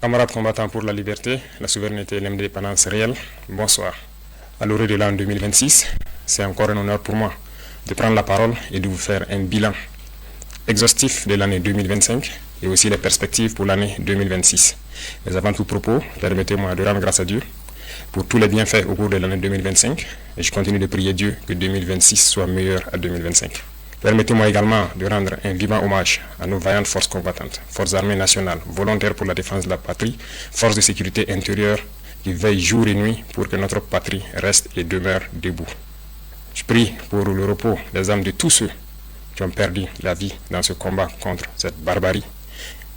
Camarades combattants pour la liberté, la souveraineté et l'indépendance réelle, bonsoir. À l'orée de l'an 2026, c'est encore un honneur pour moi de prendre la parole et de vous faire un bilan exhaustif de l'année 2025 et aussi les perspectives pour l'année 2026. Mais avant tout propos, permettez-moi de rendre grâce à Dieu pour tous les bienfaits au cours de l'année 2025 et je continue de prier Dieu que 2026 soit meilleur à 2025. Permettez-moi également de rendre un vivant hommage à nos vaillantes forces combattantes, forces armées nationales, volontaires pour la défense de la patrie, forces de sécurité intérieure qui veillent jour et nuit pour que notre patrie reste et demeure debout. Je prie pour le repos des âmes de tous ceux qui ont perdu la vie dans ce combat contre cette barbarie.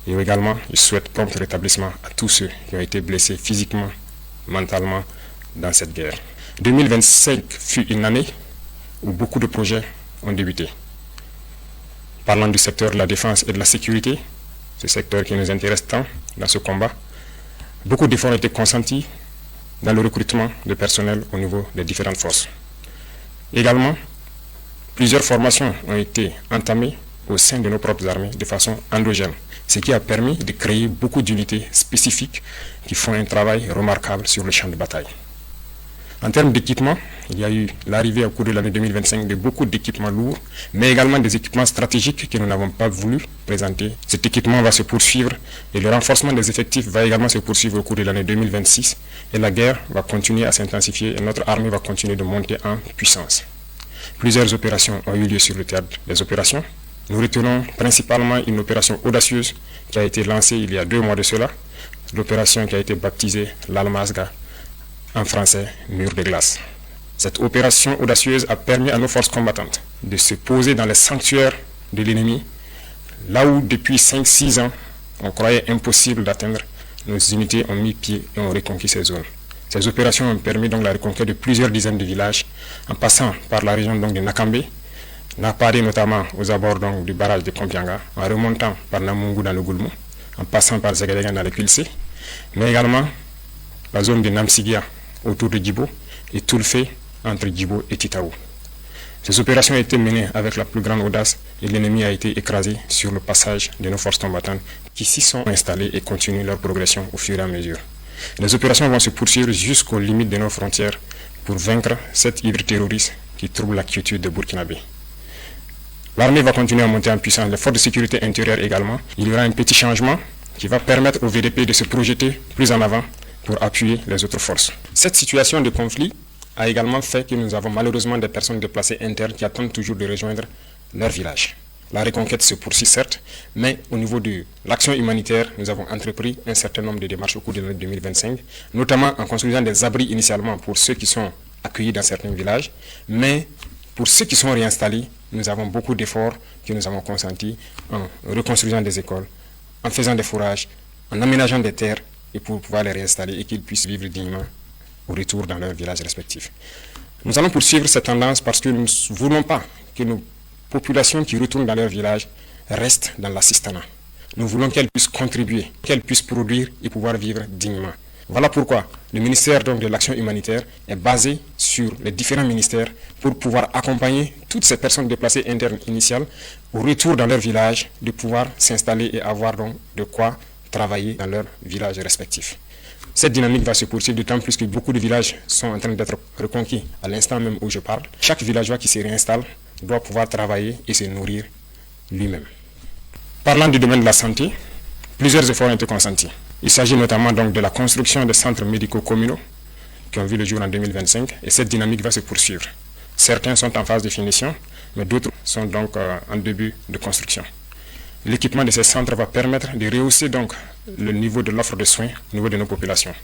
Et également, je souhaite prompt rétablissement à tous ceux qui ont été blessés physiquement, mentalement dans cette guerre. 2025 fut une année où beaucoup de projets ont débuté. Parlant du secteur de la défense et de la sécurité, ce secteur qui nous intéresse tant dans ce combat, beaucoup d'efforts ont été consentis dans le recrutement de personnel au niveau des différentes forces. Également, plusieurs formations ont été entamées au sein de nos propres armées de façon endogène, ce qui a permis de créer beaucoup d'unités spécifiques qui font un travail remarquable sur le champ de bataille. En termes d'équipement, il y a eu l'arrivée au cours de l'année 2025 de beaucoup d'équipements lourds, mais également des équipements stratégiques que nous n'avons pas voulu présenter. Cet équipement va se poursuivre et le renforcement des effectifs va également se poursuivre au cours de l'année 2026 et la guerre va continuer à s'intensifier et notre armée va continuer de monter en puissance. Plusieurs opérations ont eu lieu sur le théâtre des opérations. Nous retenons principalement une opération audacieuse qui a été lancée il y a 2 mois de cela, l'opération qui a été baptisée l'Almazga, en français, mur de glace. Cette opération audacieuse a permis à nos forces combattantes de se poser dans les sanctuaires de l'ennemi, là où depuis 5-6 ans, on croyait impossible d'atteindre, nos unités ont mis pied et ont reconquis ces zones. Ces opérations ont permis donc la reconquête de plusieurs dizaines de villages, en passant par la région donc de Nakambe, Napari notamment aux abords donc du barrage de Kompianga, en remontant par Namungu dans le Goulmou, en passant par Zegadega dans le Kulse, mais également la zone de Namsigia autour de Djibo et Toulfe entre Djibo et Titaou. Ces opérations ont été menées avec la plus grande audace et l'ennemi a été écrasé sur le passage de nos forces combattantes qui s'y sont installées et continuent leur progression au fur et à mesure. Les opérations vont se poursuivre jusqu'aux limites de nos frontières pour vaincre cette hydre terroriste qui trouble la quiétude de Burkinabé. L'armée va continuer à monter en puissance, les forces de sécurité intérieure également. Il y aura un petit changement qui va permettre au VDP de se projeter plus en avant pour appuyer les autres forces. Cette situation de conflit a également fait que nous avons malheureusement des personnes déplacées internes qui attendent toujours de rejoindre leur village. La reconquête se poursuit certes, mais au niveau de l'action humanitaire, nous avons entrepris un certain nombre de démarches au cours de l'année 2025, notamment en construisant des abris initialement pour ceux qui sont accueillis dans certains villages, mais pour ceux qui sont réinstallés, nous avons beaucoup d'efforts que nous avons consentis en reconstruisant des écoles, en faisant des fourrages, en aménageant des terres, et pour pouvoir les réinstaller et qu'ils puissent vivre dignement au retour dans leurs villages respectifs. Nous allons poursuivre cette tendance parce que nous ne voulons pas que nos populations qui retournent dans leurs villages restent dans l'assistanat. Nous voulons qu'elles puissent contribuer, qu'elles puissent produire et pouvoir vivre dignement. Voilà pourquoi le ministère donc, de l'Action humanitaire est basé sur les différents ministères pour pouvoir accompagner toutes ces personnes déplacées internes initiales au retour dans leur village, de pouvoir s'installer et avoir donc de quoi travailler dans leurs villages respectifs. Cette dynamique va se poursuivre d'autant plus que beaucoup de villages sont en train d'être reconquis à l'instant même où je parle. Chaque villageois qui se réinstalle doit pouvoir travailler et se nourrir lui-même. Parlant du domaine de la santé, plusieurs efforts ont été consentis. Il s'agit notamment donc de la construction des centres médicaux communaux qui ont vu le jour en 2025 et cette dynamique va se poursuivre. Certains sont en phase de finition, mais d'autres sont donc en début de construction. L'équipement de ces centres va permettre de rehausser donc le niveau de l'offre de soins au niveau de nos populations.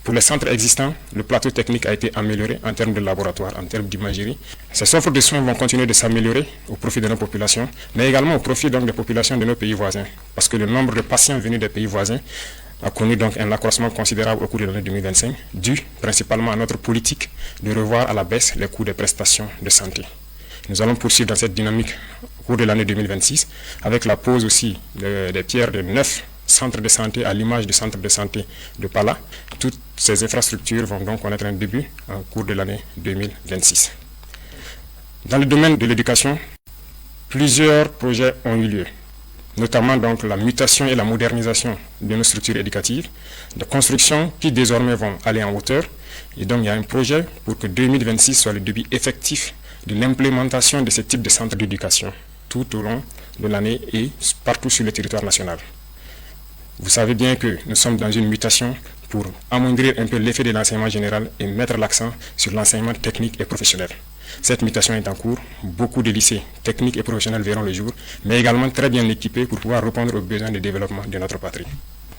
Pour les centres existants, le plateau technique a été amélioré en termes de laboratoire, en termes d'imagerie. Ces offres de soins vont continuer de s'améliorer au profit de nos populations, mais également au profit donc des populations de nos pays voisins, parce que le nombre de patients venus des pays voisins a connu donc un accroissement considérable au cours de l'année 2025, dû principalement à notre politique de revoir à la baisse les coûts des prestations de santé. Nous allons poursuivre dans cette dynamique au cours de l'année 2026, avec la pose aussi des pierres de 9 centres de santé à l'image du centre de santé de Pala. Toutes ces infrastructures vont donc connaître un début au cours de l'année 2026. Dans le domaine de l'éducation, plusieurs projets ont eu lieu. notamment donc la mutation et la modernisation de nos structures éducatives, de constructions qui désormais vont aller en hauteur. Et donc il y a un projet pour que 2026 soit le début effectif de l'implémentation de ce type de centres d'éducation tout au long de l'année et partout sur le territoire national. Vous savez bien que nous sommes dans une mutation pour amoindrir un peu l'effet de l'enseignement général et mettre l'accent sur l'enseignement technique et professionnel. Cette mutation est en cours. Beaucoup de lycées techniques et professionnels verront le jour, mais également très bien équipés pour pouvoir répondre aux besoins de développement de notre patrie.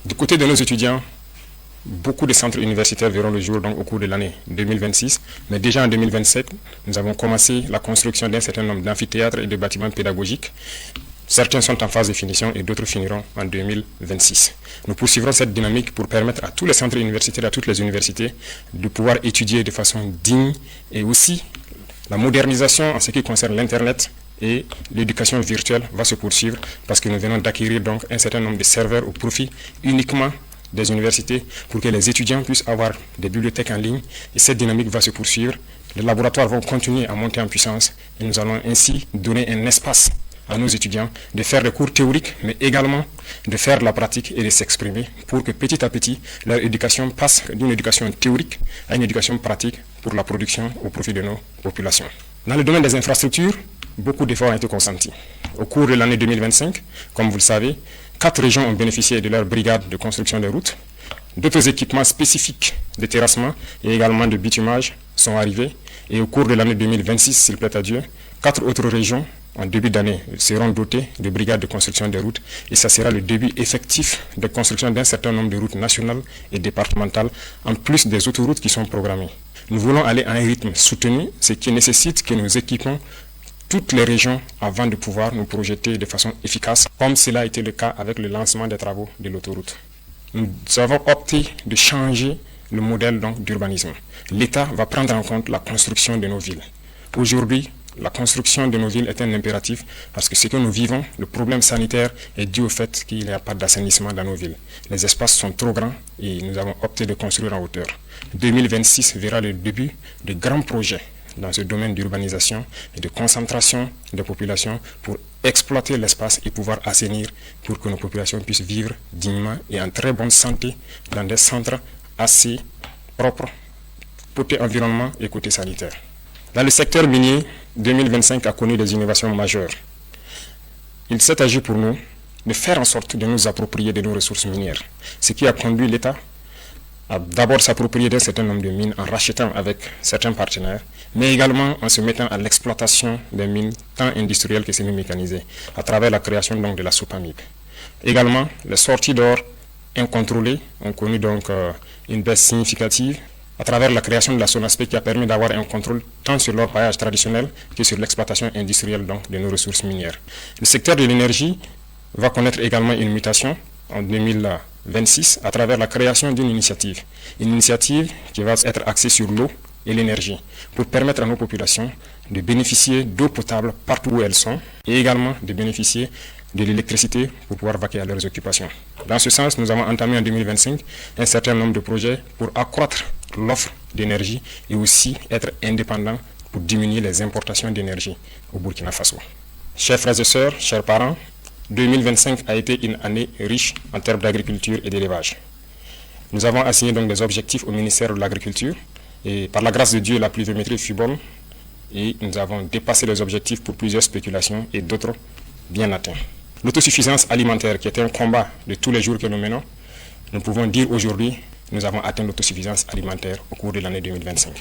Du côté de nos étudiants, beaucoup de centres universitaires verront le jour donc, au cours de l'année 2026, mais déjà en 2027, nous avons commencé la construction d'un certain nombre d'amphithéâtres et de bâtiments pédagogiques. Certains sont en phase de finition et d'autres finiront en 2026. Nous poursuivrons cette dynamique pour permettre à tous les centres universitaires, à toutes les universités, de pouvoir étudier de façon digne et aussi la modernisation en ce qui concerne l'Internet et l'éducation virtuelle va se poursuivre parce que nous venons d'acquérir donc un certain nombre de serveurs au profit uniquement des universités pour que les étudiants puissent avoir des bibliothèques en ligne et cette dynamique va se poursuivre. Les laboratoires vont continuer à monter en puissance et nous allons ainsi donner un espace à nos étudiants de faire des cours théoriques, mais également de faire de la pratique et de s'exprimer pour que petit à petit, leur éducation passe d'une éducation théorique à une éducation pratique pour la production au profit de nos populations. Dans le domaine des infrastructures, beaucoup d'efforts ont été consentis. Au cours de l'année 2025, comme vous le savez, 4 régions ont bénéficié de leur brigade de construction de routes. D'autres équipements spécifiques de terrassement et également de bitumage sont arrivés. Et au cours de l'année 2026, s'il plaît à Dieu, 4 autres régions en début d'année seront dotées de brigades de construction de routes et ça sera le début effectif de construction d'un certain nombre de routes nationales et départementales en plus des autoroutes qui sont programmées. Nous voulons aller à un rythme soutenu, ce qui nécessite que nous équipons toutes les régions avant de pouvoir nous projeter de façon efficace, comme cela a été le cas avec le lancement des travaux de l'autoroute. Nous avons opté de changer le modèle d'urbanisme. L'État va prendre en compte la construction de nos villes. Aujourd'hui, la construction de nos villes est un impératif parce que ce que nous vivons, le problème sanitaire est dû au fait qu'il n'y a pas d'assainissement dans nos villes. Les espaces sont trop grands et nous avons opté de construire en hauteur. 2026 verra le début de grands projets dans ce domaine d'urbanisation et de concentration des populations pour exploiter l'espace et pouvoir assainir pour que nos populations puissent vivre dignement et en très bonne santé dans des centres assez propres, côté environnement et côté sanitaire. Dans le secteur minier, 2025 a connu des innovations majeures. Il s'est agi pour nous de faire en sorte de nous approprier de nos ressources minières, ce qui a conduit l'État à d'abord s'approprier d'un certain nombre de mines en rachetant avec certains partenaires, mais également en se mettant à l'exploitation des mines tant industrielles que semi-mécanisées, à travers la création de la SOPAMIB. Également, les sorties d'or incontrôlées ont connu une baisse significative à travers la création de la SONASPE qui a permis d'avoir un contrôle tant sur l'orpaillage traditionnel que sur l'exploitation industrielle de nos ressources minières. Le secteur de l'énergie va connaître également une mutation en 2026 à travers la création d'une initiative. Une initiative qui va être axée sur l'eau et l'énergie pour permettre à nos populations de bénéficier d'eau potable partout où elles sont et également de bénéficier de l'électricité pour pouvoir vaquer à leurs occupations. Dans ce sens, nous avons entamé en 2025 un certain nombre de projets pour accroître l'offre d'énergie et aussi être indépendant pour diminuer les importations d'énergie au Burkina Faso. Chers frères et sœurs, chers parents, 2025 a été une année riche en termes d'agriculture et d'élevage. Nous avons assigné donc des objectifs au ministère de l'Agriculture et par la grâce de Dieu, la pluviométrie fut bonne et nous avons dépassé les objectifs pour plusieurs spéculations et d'autres bien atteints. L'autosuffisance alimentaire, qui était un combat de tous les jours que nous menons, nous pouvons dire aujourd'hui nous avons atteint l'autosuffisance alimentaire au cours de l'année 2025.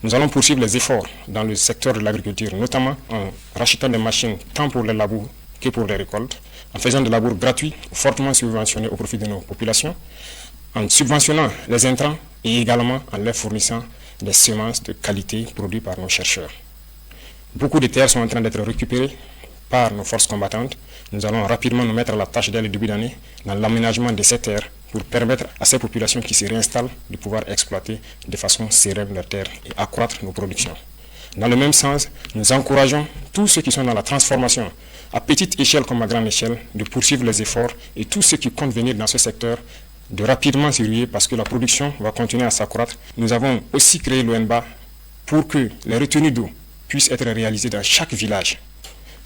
Nous allons poursuivre les efforts dans le secteur de l'agriculture, notamment en rachetant des machines tant pour les labours que pour les récoltes, en faisant des labours gratuits, fortement subventionnés au profit de nos populations, en subventionnant les intrants et également en leur fournissant des semences de qualité produites par nos chercheurs. Beaucoup de terres sont en train d'être récupérées par nos forces combattantes. Nous allons rapidement nous mettre à la tâche dès le début d'année dans l'aménagement de ces terres pour permettre à ces populations qui se réinstallent de pouvoir exploiter de façon sereine leurs terres et accroître nos productions. Dans le même sens, nous encourageons tous ceux qui sont dans la transformation, à petite échelle comme à grande échelle, de poursuivre les efforts et tous ceux qui comptent venir dans ce secteur de rapidement s'y ruer parce que la production va continuer à s'accroître. Nous avons aussi créé l'ONBA pour que les retenues d'eau puissent être réalisées dans chaque village.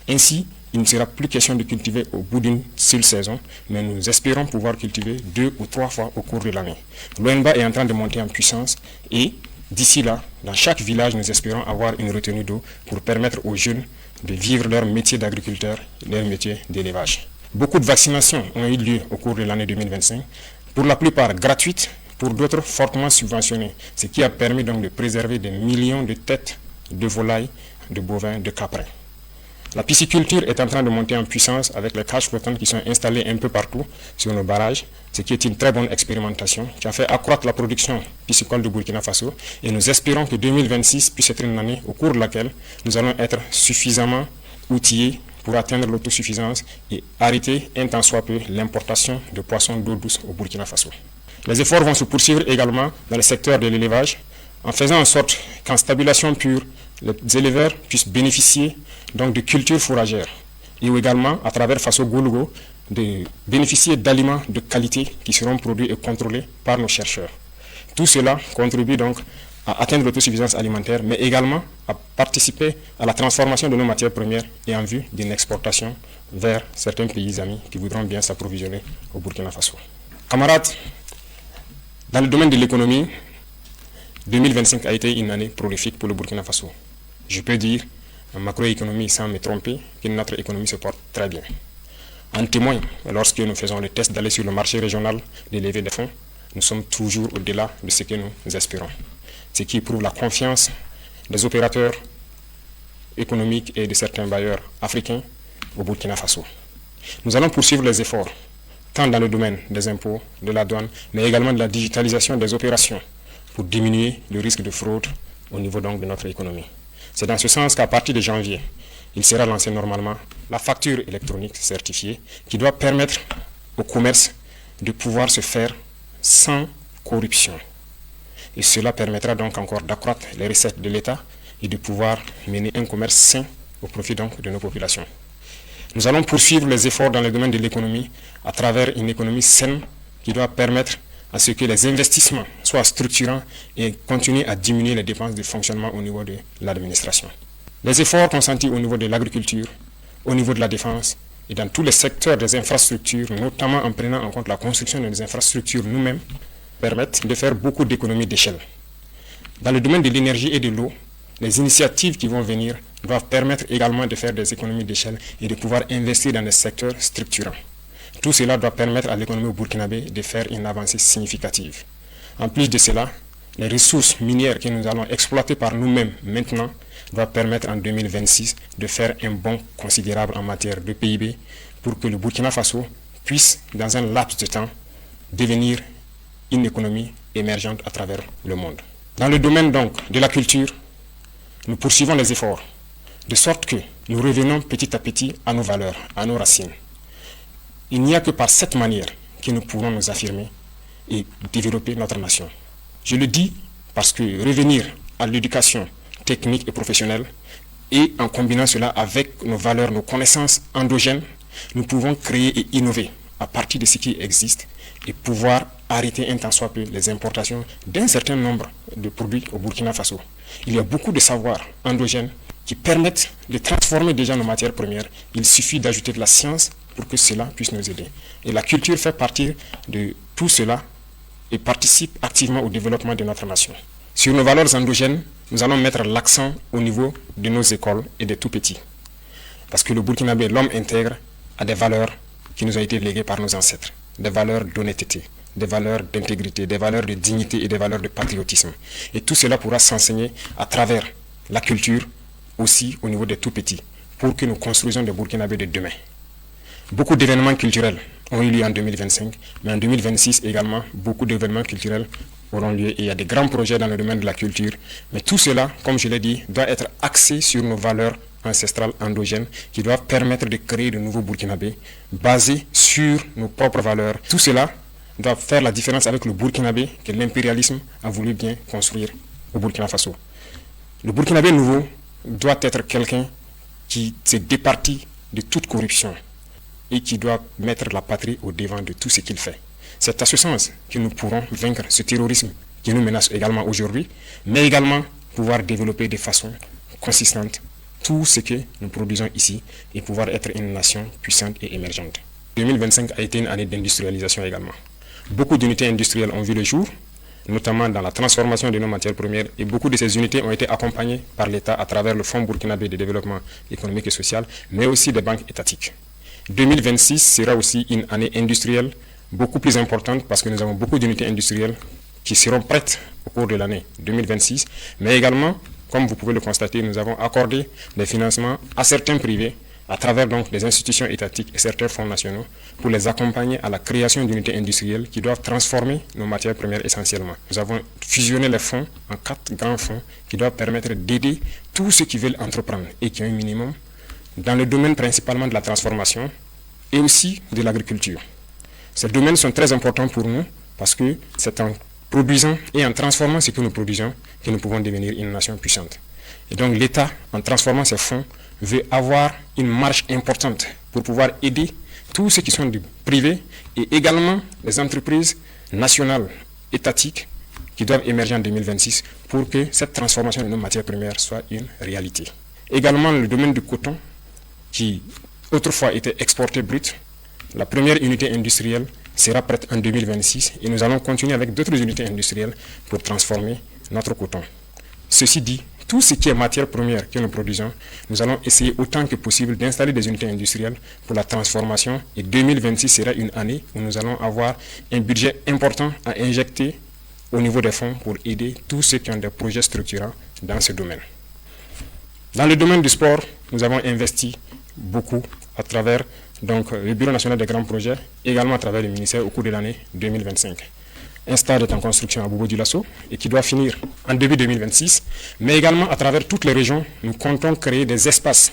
Ainsi, il ne sera plus question de cultiver au bout d'une seule saison, mais nous espérons pouvoir cultiver 2 ou 3 fois au cours de l'année. L'ONBA est en train de monter en puissance et d'ici là, dans chaque village, nous espérons avoir une retenue d'eau pour permettre aux jeunes de vivre leur métier d'agriculteur et leur métier d'élevage. Beaucoup de vaccinations ont eu lieu au cours de l'année 2025, pour la plupart gratuites, pour d'autres fortement subventionnées, ce qui a permis donc de préserver des millions de têtes de volailles, de bovins, de caprins. La pisciculture est en train de monter en puissance avec les cages flottantes qui sont installées un peu partout sur nos barrages, ce qui est une très bonne expérimentation qui a fait accroître la production piscicole du Burkina Faso et nous espérons que 2026 puisse être une année au cours de laquelle nous allons être suffisamment outillés pour atteindre l'autosuffisance et arrêter un tant soit peu l'importation de poissons d'eau douce au Burkina Faso. Les efforts vont se poursuivre également dans le secteur de l'élevage en faisant en sorte qu'en stabulation pure, les éleveurs puissent bénéficier donc de cultures fourragères et également à travers Faso Goulougo de bénéficier d'aliments de qualité qui seront produits et contrôlés par nos chercheurs. Tout cela contribue donc à atteindre l'autosuffisance alimentaire, mais également à participer à la transformation de nos matières premières et en vue d'une exportation vers certains pays amis qui voudront bien s'approvisionner au Burkina Faso. Camarades, dans le domaine de l'économie, 2025 a été une année prolifique pour le Burkina Faso. Je peux dire, en macroéconomie, sans me tromper, que notre économie se porte très bien. En témoigne, lorsque nous faisons le test d'aller sur le marché régional des levées de fonds, nous sommes toujours au-delà de ce que nous espérons. Ce qui prouve la confiance des opérateurs économiques et de certains bailleurs africains au Burkina Faso. Nous allons poursuivre les efforts, tant dans le domaine des impôts, de la douane, mais également de la digitalisation des opérations pour diminuer le risque de fraude au niveau donc de notre économie. C'est dans ce sens qu'à partir de janvier, il sera lancé normalement la facture électronique certifiée qui doit permettre au commerce de pouvoir se faire sans corruption. Et cela permettra donc encore d'accroître les recettes de l'État et de pouvoir mener un commerce sain au profit donc de nos populations. Nous allons poursuivre les efforts dans le domaine de l'économie à travers une économie saine qui doit permettre à ce que les investissements soient structurants et continuent à diminuer les dépenses de fonctionnement au niveau de l'administration. Les efforts consentis au niveau de l'agriculture, au niveau de la défense et dans tous les secteurs des infrastructures, notamment en prenant en compte la construction des infrastructures nous-mêmes, permettent de faire beaucoup d'économies d'échelle. Dans le domaine de l'énergie et de l'eau, les initiatives qui vont venir doivent permettre également de faire des économies d'échelle et de pouvoir investir dans des secteurs structurants. Tout cela doit permettre à l'économie burkinabé de faire une avancée significative. En plus de cela, les ressources minières que nous allons exploiter par nous-mêmes maintenant doivent permettre en 2026 de faire un bond considérable en matière de PIB pour que le Burkina Faso puisse, dans un laps de temps, devenir une économie émergente à travers le monde. Dans le domaine donc de la culture, nous poursuivons les efforts, de sorte que nous revenons petit à petit à nos valeurs, à nos racines. Il n'y a que par cette manière que nous pourrons nous affirmer et développer notre nation. Je le dis parce que revenir à l'éducation technique et professionnelle et en combinant cela avec nos valeurs, nos connaissances endogènes, nous pouvons créer et innover à partir de ce qui existe et pouvoir arrêter un tant soit peu les importations d'un certain nombre de produits au Burkina Faso. Il y a beaucoup de savoirs endogènes qui permettent de transformer déjà nos matières premières. Il suffit d'ajouter de la science pour que cela puisse nous aider. Et la culture fait partie de tout cela et participe activement au développement de notre nation. Sur nos valeurs endogènes, nous allons mettre l'accent au niveau de nos écoles et des tout-petits. Parce que le Burkinabé, l'homme intègre, a des valeurs qui nous ont été léguées par nos ancêtres. Des valeurs d'honnêteté, des valeurs d'intégrité, des valeurs de dignité et des valeurs de patriotisme. Et tout cela pourra s'enseigner à travers la culture, aussi au niveau des tout-petits, pour que nous construisions des Burkinabés de demain. Beaucoup d'événements culturels ont eu lieu en 2025, mais en 2026 également, beaucoup d'événements culturels auront lieu et il y a des grands projets dans le domaine de la culture. Mais tout cela, comme je l'ai dit, doit être axé sur nos valeurs ancestrales endogènes qui doivent permettre de créer de nouveaux Burkinabés basés sur nos propres valeurs. Tout cela doit faire la différence avec le Burkinabé que l'impérialisme a voulu bien construire au Burkina Faso. Le Burkinabé nouveau doit être quelqu'un qui se départit de toute corruption et qui doit mettre la patrie au devant de tout ce qu'il fait. C'est à ce sens que nous pourrons vaincre ce terrorisme qui nous menace également aujourd'hui, mais également pouvoir développer de façon consistante, tout ce que nous produisons ici et pouvoir être une nation puissante et émergente. 2025 a été une année d'industrialisation également. Beaucoup d'unités industrielles ont vu le jour, notamment dans la transformation de nos matières premières, et beaucoup de ces unités ont été accompagnées par l'État à travers le Fonds burkinabé de développement économique et social, mais aussi des banques étatiques. 2026 sera aussi une année industrielle beaucoup plus importante parce que nous avons beaucoup d'unités industrielles qui seront prêtes au cours de l'année 2026, mais également, comme vous pouvez le constater, nous avons accordé des financements à certains privés à travers donc des institutions étatiques et certains fonds nationaux pour les accompagner à la création d'unités industrielles qui doivent transformer nos matières premières essentiellement. Nous avons fusionné les fonds en 4 grands fonds qui doivent permettre d'aider tous ceux qui veulent entreprendre et qui ont un minimum dans le domaine principalement de la transformation et aussi de l'agriculture. Ces domaines sont très importants pour nous parce que c'est en produisant et en transformant ce que nous produisons que nous pouvons devenir une nation puissante. Et donc l'État, en transformant ces fonds, veut avoir une marge importante pour pouvoir aider tous ceux qui sont du privé et également les entreprises nationales, étatiques, qui doivent émerger en 2026 pour que cette transformation de nos matières premières soit une réalité. Également le domaine du coton, qui autrefois était exporté brut, la première unité industrielle sera prête en 2026 et nous allons continuer avec d'autres unités industrielles pour transformer notre coton. Ceci dit, tout ce qui est matière première que nous produisons, nous allons essayer autant que possible d'installer des unités industrielles pour la transformation et 2026 sera une année où nous allons avoir un budget important à injecter au niveau des fonds pour aider tous ceux qui ont des projets structurants dans ce domaine. Dans le domaine du sport, nous avons investi beaucoup à travers donc, le Bureau national des grands projets, également à travers le ministère au cours de l'année 2025. Un stade est en construction à Bobo-Dioulasso et qui doit finir en début 2026, mais également à travers toutes les régions, nous comptons créer des espaces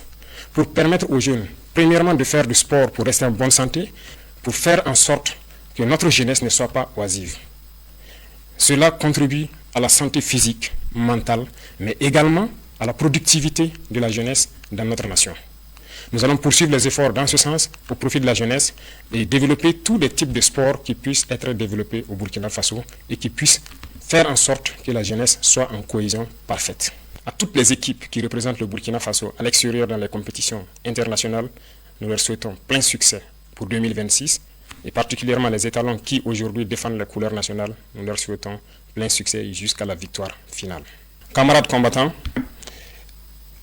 pour permettre aux jeunes, premièrement de faire du sport pour rester en bonne santé, pour faire en sorte que notre jeunesse ne soit pas oisive. Cela contribue à la santé physique, mentale, mais également à la productivité de la jeunesse dans notre nation. Nous allons poursuivre les efforts dans ce sens au profit de la jeunesse et développer tous les types de sports qui puissent être développés au Burkina Faso et qui puissent faire en sorte que la jeunesse soit en cohésion parfaite. À toutes les équipes qui représentent le Burkina Faso à l'extérieur dans les compétitions internationales, nous leur souhaitons plein succès pour 2026 et particulièrement les étalons qui aujourd'hui défendent les couleurs nationales, nous leur souhaitons plein succès jusqu'à la victoire finale. Camarades combattants,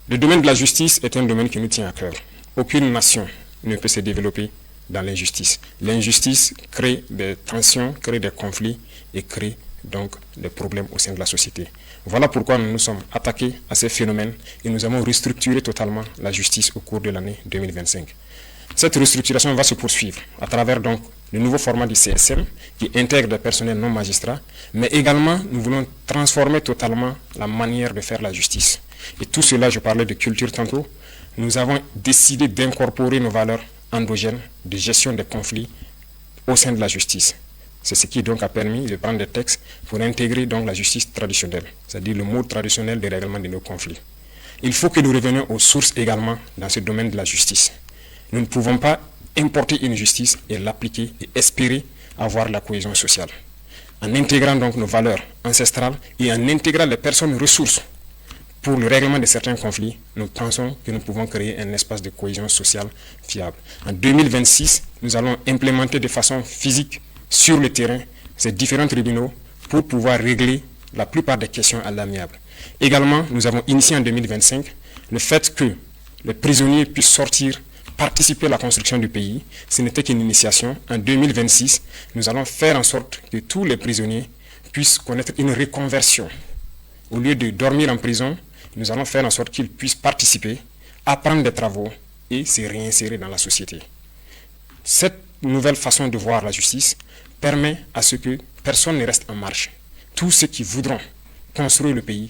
le domaine de la justice est un domaine qui nous tient à cœur. Aucune nation ne peut se développer dans l'injustice. L'injustice crée des tensions, crée des conflits et crée donc des problèmes au sein de la société. Voilà pourquoi nous nous sommes attaqués à ces phénomènes et nous avons restructuré totalement la justice au cours de l'année 2025. Cette restructuration va se poursuivre à travers donc le nouveau format du CSM qui intègre des personnels non magistrats, mais également nous voulons transformer totalement la manière de faire la justice. Et tout cela, je parlais de culture tantôt, nous avons décidé d'incorporer nos valeurs endogènes de gestion des conflits au sein de la justice. C'est ce qui donc a permis de prendre des textes pour intégrer donc la justice traditionnelle, c'est-à-dire le mode traditionnel de règlement de nos conflits. Il faut que nous revenions aux sources également dans ce domaine de la justice. Nous ne pouvons pas importer une justice et l'appliquer et espérer avoir la cohésion sociale. En intégrant donc nos valeurs ancestrales et en intégrant les personnes ressources pour le règlement de certains conflits, nous pensons que nous pouvons créer un espace de cohésion sociale fiable. En 2026, nous allons implémenter de façon physique sur le terrain ces différents tribunaux pour pouvoir régler la plupart des questions à l'amiable. Également, nous avons initié en 2025 le fait que les prisonniers puissent sortir, participer à la construction du pays. Ce n'était qu'une initiation. En 2026, nous allons faire en sorte que tous les prisonniers puissent connaître une reconversion. Au lieu de dormir en prison, nous allons faire en sorte qu'ils puissent participer, apprendre des travaux et se réinsérer dans la société. Cette nouvelle façon de voir la justice permet à ce que personne ne reste en marge. Tous ceux qui voudront construire le pays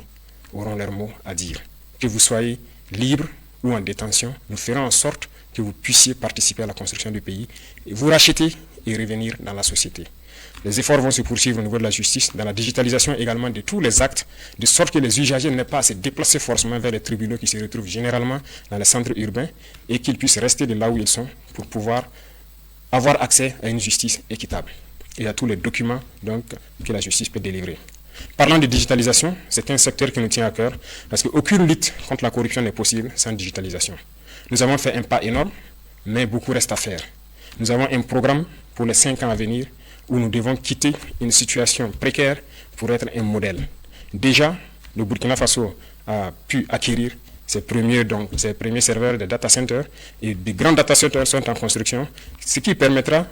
auront leur mot à dire. Que vous soyez libre ou en détention, nous ferons en sorte que vous puissiez participer à la construction du pays, et vous racheter et revenir dans la société. Les efforts vont se poursuivre au niveau de la justice, dans la digitalisation également de tous les actes, de sorte que les usagers n'aient pas à se déplacer forcément vers les tribunaux qui se retrouvent généralement dans les centres urbains et qu'ils puissent rester de là où ils sont pour pouvoir avoir accès à une justice équitable et à tous les documents donc, que la justice peut délivrer. Parlant de digitalisation, c'est un secteur qui nous tient à cœur parce qu'aucune lutte contre la corruption n'est possible sans digitalisation. Nous avons fait un pas énorme, mais beaucoup reste à faire. Nous avons un programme pour les 5 ans à venir où nous devons quitter une situation précaire pour être un modèle. Déjà, le Burkina Faso a pu acquérir ses premiers serveurs de data centers et des grands data centers sont en construction, ce qui permettra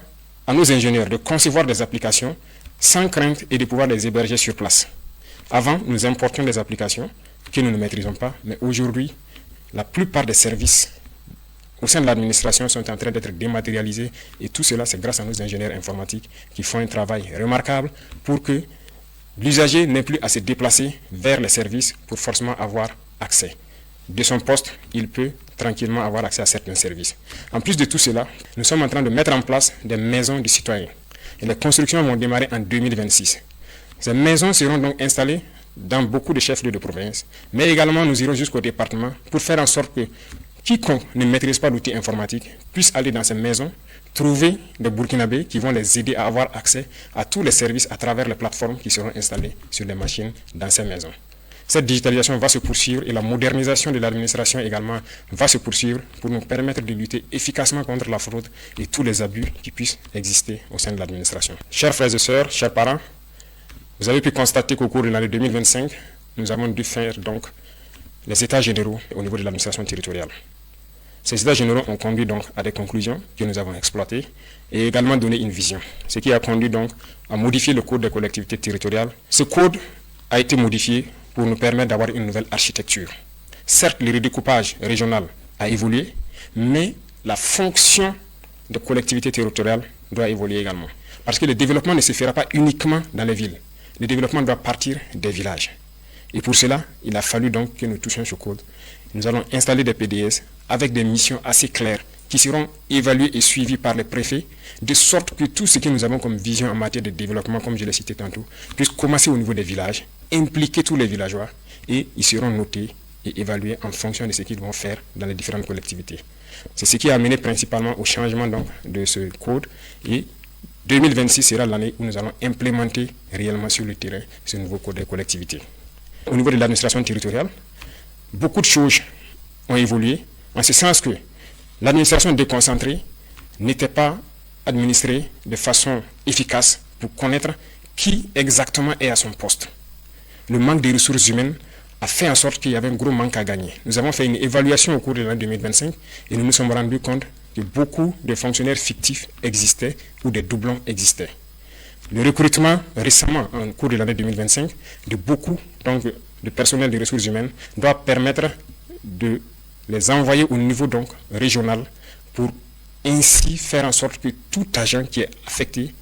à nos ingénieurs de concevoir des applications sans crainte et de pouvoir les héberger sur place. Avant, nous importions des applications que nous ne maîtrisons pas, mais aujourd'hui, la plupart des services au sein de l'administration sont en train d'être dématérialisés et tout cela, c'est grâce à nos ingénieurs informatiques qui font un travail remarquable pour que l'usager n'ait plus à se déplacer vers les services pour forcément avoir accès. De son poste, il peut tranquillement avoir accès à certains services. En plus de tout cela, nous sommes en train de mettre en place des maisons du citoyen. Et les constructions vont démarrer en 2026. Ces maisons seront donc installées dans beaucoup de chefs-lieux de province, mais également nous irons jusqu'au département pour faire en sorte que quiconque ne maîtrise pas l'outil informatique puisse aller dans ces maisons, trouver des Burkinabés qui vont les aider à avoir accès à tous les services à travers les plateformes qui seront installées sur les machines dans ces maisons. Cette digitalisation va se poursuivre et la modernisation de l'administration également va se poursuivre pour nous permettre de lutter efficacement contre la fraude et tous les abus qui puissent exister au sein de l'administration. Chers frères et sœurs, chers parents, vous avez pu constater qu'au cours de l'année 2025, nous avons dû faire donc les états généraux au niveau de l'administration territoriale. Ces états généraux ont conduit donc à des conclusions que nous avons exploitées et également donné une vision, ce qui a conduit donc à modifier le code des collectivités territoriales. Ce code a été modifié pour nous permettre d'avoir une nouvelle architecture. Certes, le redécoupage régional a évolué, mais la fonction des collectivités territoriales doit évoluer également. Parce que le développement ne se fera pas uniquement dans les villes. Le développement doit partir des villages. Et pour cela, il a fallu donc que nous touchions ce code. Nous allons installer des PDS avec des missions assez claires qui seront évaluées et suivies par les préfets, de sorte que tout ce que nous avons comme vision en matière de développement, comme je l'ai cité tantôt, puisse commencer au niveau des villages, impliquer tous les villageois, et ils seront notés et évalués en fonction de ce qu'ils vont faire dans les différentes collectivités. C'est ce qui a amené principalement au changement donc, de ce code, et 2026 sera l'année où nous allons implémenter réellement sur le terrain ce nouveau code des collectivités. Au niveau de l'administration territoriale, beaucoup de choses ont évolué, en ce sens que l'administration déconcentrée n'était pas administrée de façon efficace pour connaître qui exactement est à son poste. Le manque de ressources humaines a fait en sorte qu'il y avait un gros manque à gagner. Nous avons fait une évaluation au cours de l'année 2025 et nous nous sommes rendus compte que beaucoup de fonctionnaires fictifs existaient ou des doublons existaient. Le recrutement récemment, au cours de l'année 2025, de beaucoup donc, de personnel de ressources humaines doit permettre de les envoyer au niveau donc, régional pour ainsi faire en sorte que tout agent qui est affecté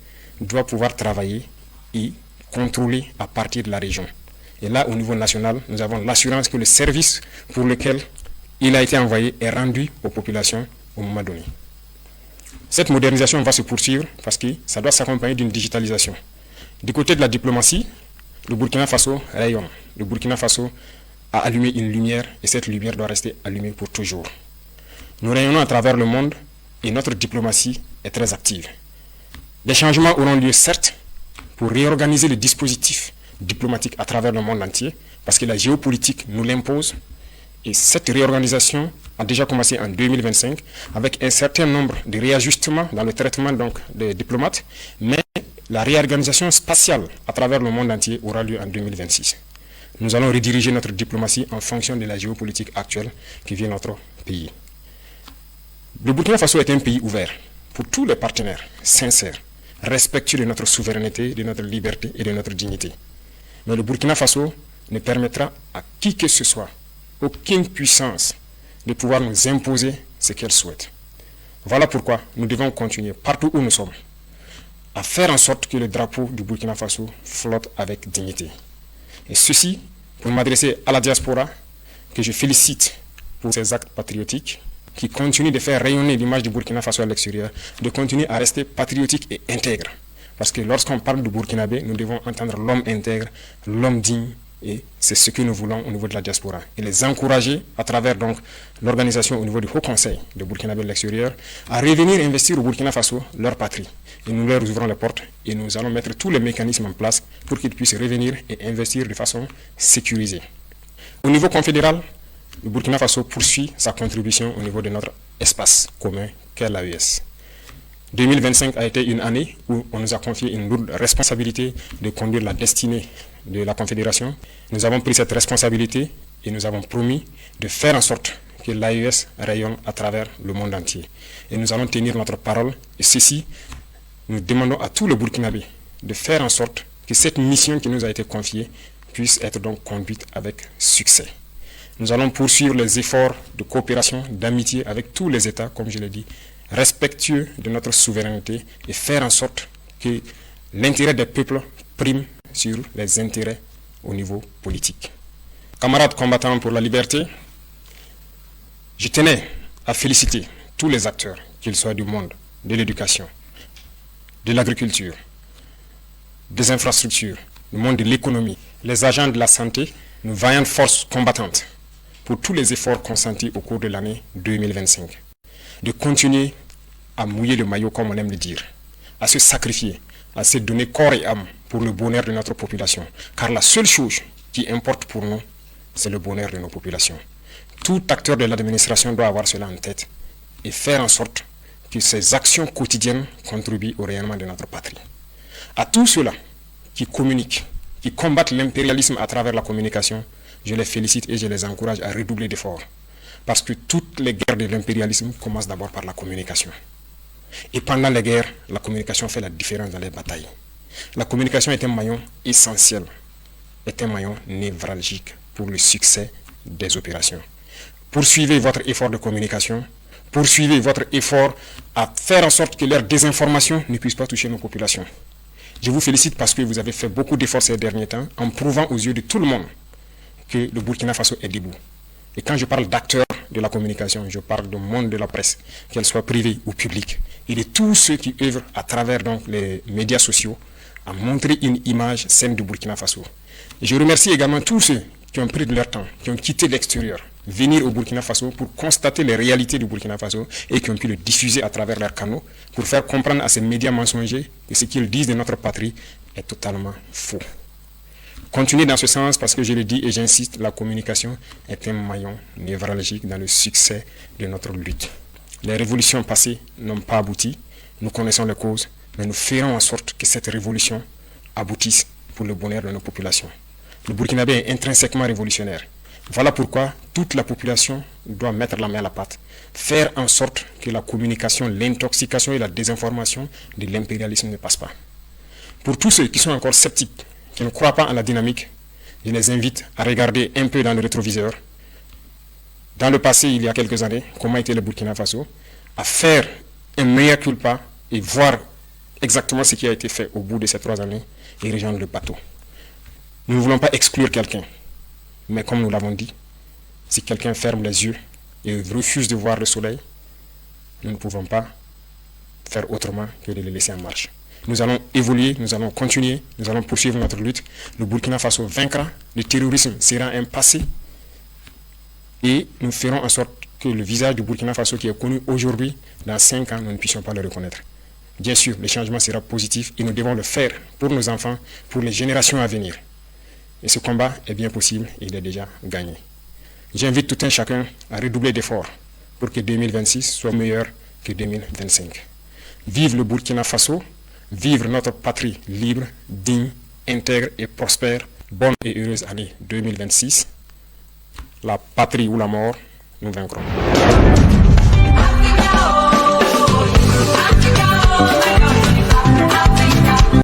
doit pouvoir travailler et contrôler à partir de la région. Et là, au niveau national, nous avons l'assurance que le service pour lequel il a été envoyé est rendu aux populations au moment donné. Cette modernisation va se poursuivre parce que ça doit s'accompagner d'une digitalisation. Du côté de la diplomatie, le Burkina Faso rayonne. Le Burkina Faso a allumé une lumière et cette lumière doit rester allumée pour toujours. Nous rayonnons à travers le monde et notre diplomatie est très active. Des changements auront lieu certes pour réorganiser le dispositif diplomatique à travers le monde entier parce que la géopolitique nous l'impose et cette réorganisation a déjà commencé en 2025 avec un certain nombre de réajustements dans le traitement donc, des diplomates, mais la réorganisation spatiale à travers le monde entier aura lieu en 2026. Nous allons rediriger notre diplomatie en fonction de la géopolitique actuelle qui vient notre pays. Le Burkina Faso est un pays ouvert pour tous les partenaires, sincères, respectueux de notre souveraineté, de notre liberté et de notre dignité. Mais le Burkina Faso ne permettra à qui que ce soit, aucune puissance, de pouvoir nous imposer ce qu'elle souhaite. Voilà pourquoi nous devons continuer, partout où nous sommes, à faire en sorte que le drapeau du Burkina Faso flotte avec dignité. Et ceci, pour m'adresser à la diaspora, que je félicite pour ses actes patriotiques, qui continuent de faire rayonner l'image du Burkina Faso à l'extérieur, de continuer à rester patriotique et intègre. Parce que lorsqu'on parle du Burkinabé, nous devons entendre l'homme intègre, l'homme digne, et c'est ce que nous voulons au niveau de la diaspora. Et les encourager à travers donc l'organisation au niveau du Haut Conseil de Burkinabé de l'extérieur à revenir investir au Burkina Faso leur patrie. et nous leur ouvrons les portes et nous allons mettre tous les mécanismes en place pour qu'ils puissent revenir et investir de façon sécurisée. Au niveau confédéral, le Burkina Faso poursuit sa contribution au niveau de notre espace commun qu'est l'AES. 2025 a été une année où on nous a confié une lourde responsabilité de conduire la destinée de la Confédération. Nous avons pris cette responsabilité et nous avons promis de faire en sorte que l'AES rayonne à travers le monde entier. Et nous allons tenir notre parole. Et ceci, nous demandons à tous les Burkinabés de faire en sorte que cette mission qui nous a été confiée puisse être donc conduite avec succès. Nous allons poursuivre les efforts de coopération, d'amitié avec tous les États, comme je l'ai dit, respectueux de notre souveraineté et faire en sorte que l'intérêt des peuples prime sur les intérêts au niveau politique. Camarades combattants pour la liberté, je tenais à féliciter tous les acteurs, qu'ils soient du monde, de l'éducation, de l'agriculture, des infrastructures, du monde de l'économie, les agents de la santé, nos vaillantes forces combattantes, pour tous les efforts consentis au cours de l'année 2025. De continuer à mouiller le maillot, comme on aime le dire, à se sacrifier, à se donner corps et âme pour le bonheur de notre population. Car la seule chose qui importe pour nous, c'est le bonheur de nos populations. Tout acteur de l'administration doit avoir cela en tête et faire en sorte que ces actions quotidiennes contribuent au rayonnement de notre patrie. À tous ceux-là qui communiquent, qui combattent l'impérialisme à travers la communication, je les félicite et je les encourage à redoubler d'efforts. Parce que toutes les guerres de l'impérialisme commencent d'abord par la communication. Et pendant les guerres, la communication fait la différence dans les batailles. La communication est un maillon essentiel, est un maillon névralgique pour le succès des opérations. Poursuivez votre effort de communication, poursuivez votre effort à faire en sorte que leur désinformation ne puisse pas toucher nos populations. Je vous félicite parce que vous avez fait beaucoup d'efforts ces derniers temps en prouvant aux yeux de tout le monde que le Burkina Faso est debout. Et quand je parle d'acteurs de la communication, je parle du monde de la presse, qu'elle soit privée ou publique, et de tous ceux qui œuvrent à travers donc les médias sociaux à montrer une image saine du Burkina Faso. Et je remercie également tous ceux qui ont pris de leur temps, qui ont quitté l'extérieur, venir au Burkina Faso pour constater les réalités du Burkina Faso et qui ont pu le diffuser à travers leurs canaux pour faire comprendre à ces médias mensongers que ce qu'ils disent de notre patrie est totalement faux. Continuez dans ce sens parce que je le dis et j'insiste, la communication est un maillon névralgique dans le succès de notre lutte. Les révolutions passées n'ont pas abouti, nous connaissons les causes, mais nous ferons en sorte que cette révolution aboutisse pour le bonheur de nos populations. Le Burkinabé est intrinsèquement révolutionnaire. Voilà pourquoi toute la population doit mettre la main à la pâte, faire en sorte que la communication, l'intoxication et la désinformation de l'impérialisme ne passent pas. Pour tous ceux qui sont encore sceptiques, qui ne croient pas en la dynamique, je les invite à regarder un peu dans le rétroviseur. Dans le passé, il y a quelques années, comment était le Burkina Faso, à faire un mea culpa et voir exactement ce qui a été fait au bout de ces 3 années et rejoindre le bateau. Nous ne voulons pas exclure quelqu'un, mais comme nous l'avons dit, si quelqu'un ferme les yeux et refuse de voir le soleil, nous ne pouvons pas faire autrement que de le laisser en marche. Nous allons évoluer, nous allons continuer, nous allons poursuivre notre lutte. Le Burkina Faso vaincra, le terrorisme sera un passé et nous ferons en sorte que le visage du Burkina Faso qui est connu aujourd'hui, dans 5 ans, nous ne puissions pas le reconnaître. Bien sûr, le changement sera positif et nous devons le faire pour nos enfants, pour les générations à venir. Et ce combat est bien possible, il est déjà gagné. J'invite tout un chacun à redoubler d'efforts pour que 2026 soit meilleur que 2025. Vive le Burkina Faso! Vivre notre patrie libre, digne, intègre et prospère. Bonne et heureuse année 2026. La patrie ou la mort, nous vaincrons.